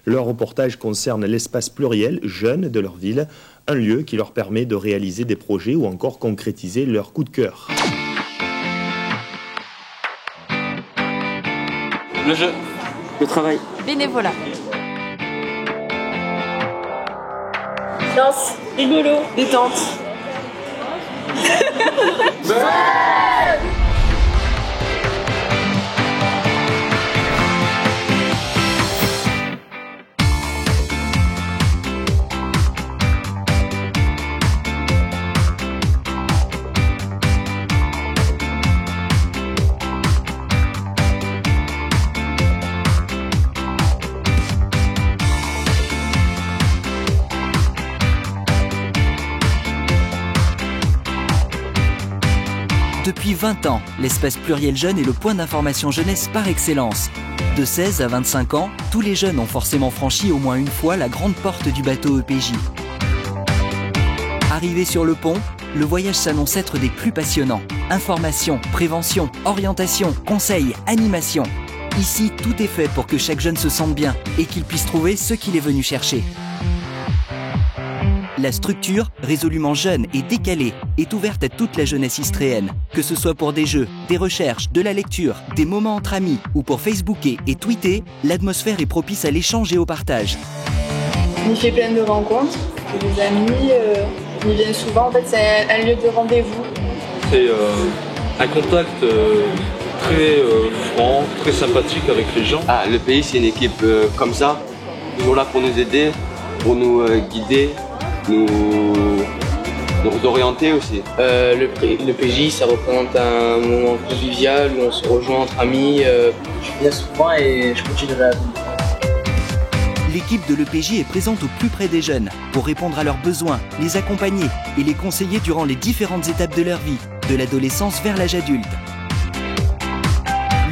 Leur reportage concerne l'espace pluriel jeune de leur ville, un lieu qui leur permet de réaliser des projets ou encore concrétiser leur coup de cœur. Le jeu, le travail, bénévolat, danse, rigolo, détente. Depuis 20 ans, l'espace pluriel jeune est le point d'information jeunesse par excellence. De 16 à 25 ans, tous les jeunes ont forcément franchi au moins une fois la grande porte du bateau EPJ. Arrivé sur le pont, le voyage s'annonce être des plus passionnants. Information, prévention, orientation, conseils, animation. Ici, tout est fait pour que chaque jeune se sente bien et qu'il puisse trouver ce qu'il est venu chercher. La structure, résolument jeune et décalée, est ouverte à toute la jeunesse istréenne. Que ce soit pour des jeux, des recherches, de la lecture, des moments entre amis ou pour Facebooker et tweeter, l'atmosphère est propice à l'échange et au partage. On y fait plein de rencontres, des amis, on y vient souvent. En fait, c'est un lieu de rendez-vous. C'est un contact très franc, très sympathique avec les gens. Ah, le pays, c'est une équipe comme ça, toujours là pour nous aider, pour nous guider. Nous orienter aussi. Le PJ, ça représente un moment convivial où on se rejoint entre amis. Je viens souvent et je continuerai à venir. L'équipe de l'EPJ est présente au plus près des jeunes pour répondre à leurs besoins, les accompagner et les conseiller durant les différentes étapes de leur vie, de l'adolescence vers l'âge adulte.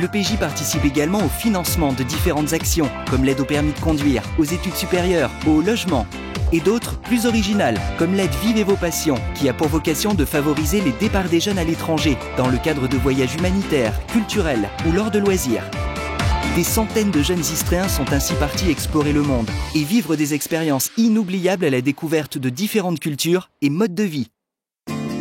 L'EPJ participe également au financement de différentes actions, comme l'aide au permis de conduire, aux études supérieures, au logement, et d'autres plus originales, comme l'aide Vivez vos passions, qui a pour vocation de favoriser les départs des jeunes à l'étranger, dans le cadre de voyages humanitaires, culturels ou lors de loisirs. Des centaines de jeunes Istréens sont ainsi partis explorer le monde et vivre des expériences inoubliables à la découverte de différentes cultures et modes de vie.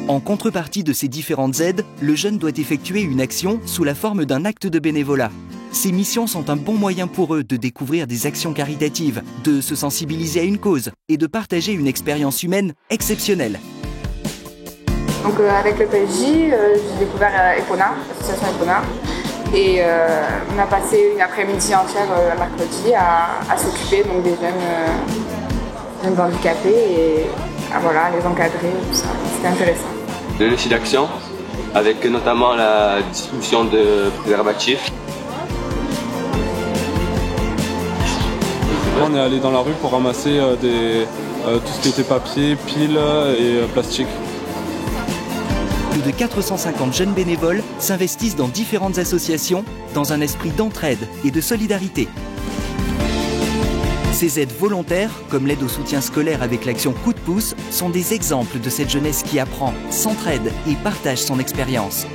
En contrepartie de ces différentes aides, le jeune doit effectuer une action sous la forme d'un acte de bénévolat. Ces missions sont un bon moyen pour eux de découvrir des actions caritatives, de se sensibiliser à une cause et de partager une expérience humaine exceptionnelle. Donc avec le PJ, j'ai découvert Epona, l'association Epona. Et on a passé une après-midi entière mercredi à s'occuper donc, des jeunes handicapés et voilà, les encadrer, tout ça. C'était intéressant. Le site d'action, avec notamment la distribution de préservatifs. On est allé dans la rue pour ramasser tout ce qui était papier, piles et plastique. Plus de 450 jeunes bénévoles s'investissent dans différentes associations dans un esprit d'entraide et de solidarité. Ces aides volontaires, comme l'aide au soutien scolaire avec l'action Coup de pouce, sont des exemples de cette jeunesse qui apprend, s'entraide et partage son expérience.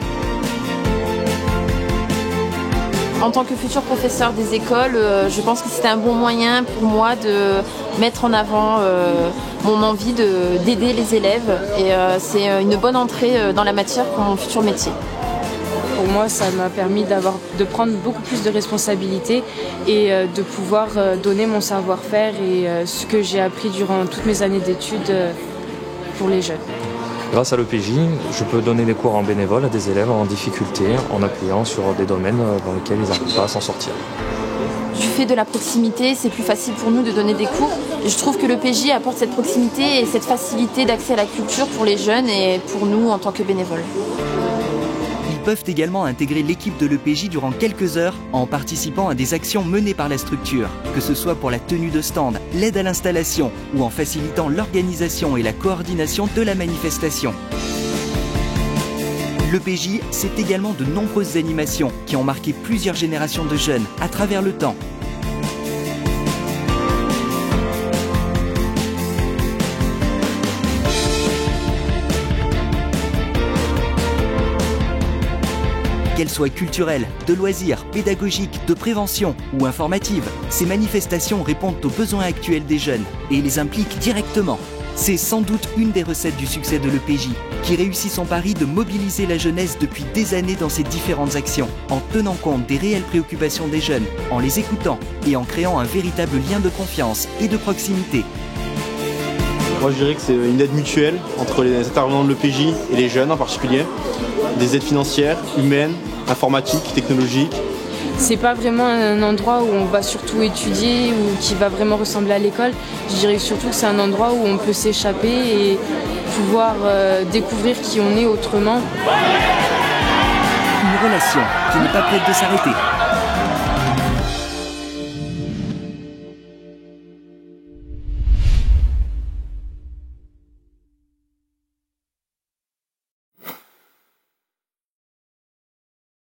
En tant que futur professeur des écoles, je pense que c'était un bon moyen pour moi de mettre en avant mon envie d'aider les élèves. Et c'est une bonne entrée dans la matière pour mon futur métier. Pour moi, ça m'a permis de prendre beaucoup plus de responsabilités et de pouvoir donner mon savoir-faire et ce que j'ai appris durant toutes mes années d'études pour les jeunes. Grâce à l'EPJ, je peux donner des cours en bénévole à des élèves en difficulté en appuyant sur des domaines dans lesquels ils n'arrivent pas à s'en sortir. Du fait de la proximité, c'est plus facile pour nous de donner des cours. Je trouve que l'EPJ apporte cette proximité et cette facilité d'accès à la culture pour les jeunes et pour nous en tant que bénévoles. Ils peuvent également intégrer l'équipe de l'EPJ durant quelques heures en participant à des actions menées par la structure, que ce soit pour la tenue de stand, l'aide à l'installation ou en facilitant l'organisation et la coordination de la manifestation. L'EPJ, c'est également de nombreuses animations qui ont marqué plusieurs générations de jeunes à travers le temps. Qu'elles soient culturelles, de loisirs, pédagogiques, de prévention ou informatives, ces manifestations répondent aux besoins actuels des jeunes et les impliquent directement. C'est sans doute une des recettes du succès de l'EPJ, qui réussit son pari de mobiliser la jeunesse depuis des années dans ses différentes actions, en tenant compte des réelles préoccupations des jeunes, en les écoutant et en créant un véritable lien de confiance et de proximité. Moi je dirais que c'est une aide mutuelle entre les intervenants de l'EPJ et les jeunes en particulier. Des aides financières, humaines, informatiques, technologiques. C'est pas vraiment un endroit où on va surtout étudier ou qui va vraiment ressembler à l'école. Je dirais surtout que c'est un endroit où on peut s'échapper et pouvoir découvrir qui on est autrement. Une relation qui n'est pas prête de s'arrêter.